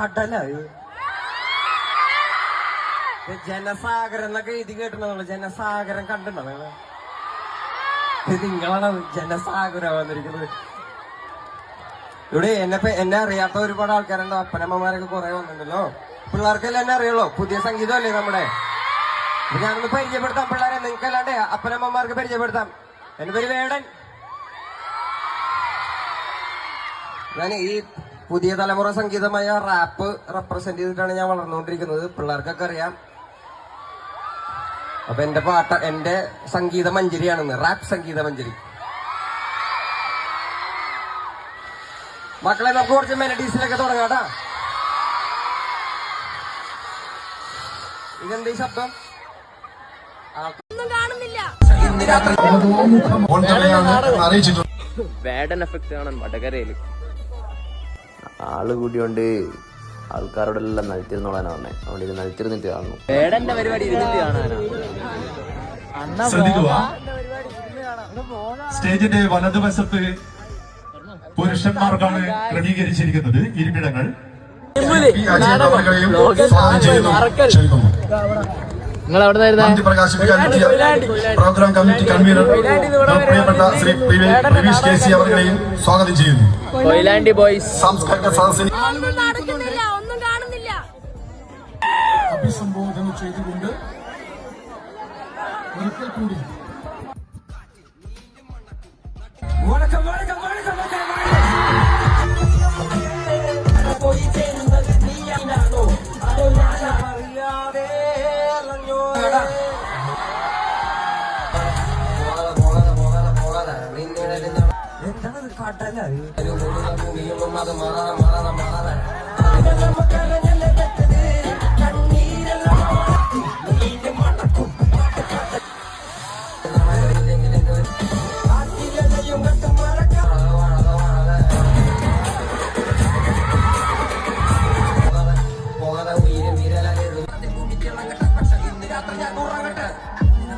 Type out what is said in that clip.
കടല ജനസാഗരം എന്നൊക്കെ എഴുതി കേട്ടിട്ടുണ്ടോ? ജനസാഗരം കണ്ടിട്ടുണ്ടോ നിങ്ങള്? നിങ്ങളാണ് ജനസാഗരം വന്നിരിക്കുന്നത്. ഇവിടെ എന്നെ അറിയാത്ത ഒരുപാട് ആൾക്കാരുണ്ടോ? അപ്പനമ്മമാരൊക്കെ കുറെ വന്നിട്ടുണ്ടല്ലോ. പിള്ളേർക്കെല്ലാം എന്നെ അറിയുള്ളൂ. പുതിയ സംഗീതമല്ലേ നമ്മുടെ. ഞാനൊന്ന് പരിചയപ്പെടുത്താം പിള്ളേരെ. നിങ്ങൾക്ക് അല്ലാണ്ട് അപ്പനമ്മമാർക്ക് പരിചയപ്പെടുത്താം. എന്റെ പേര് വേടൻ. ഞാൻ ഈ പുതിയ തലമുറ സംഗീതമായ റാപ്പ് റെപ്രസെന്റ് ചെയ്തിട്ടാണ് ഞാൻ വളർന്നുകൊണ്ടിരിക്കുന്നത്. പിള്ളേർക്കൊക്കെ അറിയാം. അപ്പൊ എന്റെ സംഗീത മഞ്ജരിയാണെന്ന്, റാപ്പ് സംഗീത മഞ്ജരി. മക്കളെ നമുക്ക് കുറച്ച് മെലഡീസിലൊക്കെ തുടങ്ങാട്ടാ. ഇതെന്ത് ശബ്ദം? വേടൻ എഫക്ട് കാണാൻ വടകരയില് ആള് കൂടിയോണ്ട് ആൾക്കാരോടെല്ലാം നഴ്ത്തിരുന്നോളാനാ പറഞ്ഞേ. അവിടെ ഇത് നഴ്ത്തിരുന്നിട്ട് കാണുന്നു. വേടന്റെ പരിപാടി ഇരുന്നിട്ട് കാണാനാ. ശ്രദ്ധിക്കുക, സ്റ്റേജിന്റെ വലതുവശത്ത് പുരുഷന്മാർക്കാണ് ക്രമീകരിച്ചിരിക്കുന്നത് ഇരിപ്പിടങ്ങൾ. നിങ്ങൾ എവിടെ പ്രോഗ്രാം കമ്മിറ്റി കൺവീനർ പ്രിയപ്പെട്ട ശ്രീ പ്രവീഷ് കെ സി അവരെയും സ്വാഗതം ചെയ്യുന്നു. കൊയിലാണ്ടി ബോയ്സ് സാംസ്കാരിക സദസ്സിന് അഭിസംബോധന ചെയ്തുകൊണ്ട് ഒരിക്കൽ കൂടി എന്താണ് കടല?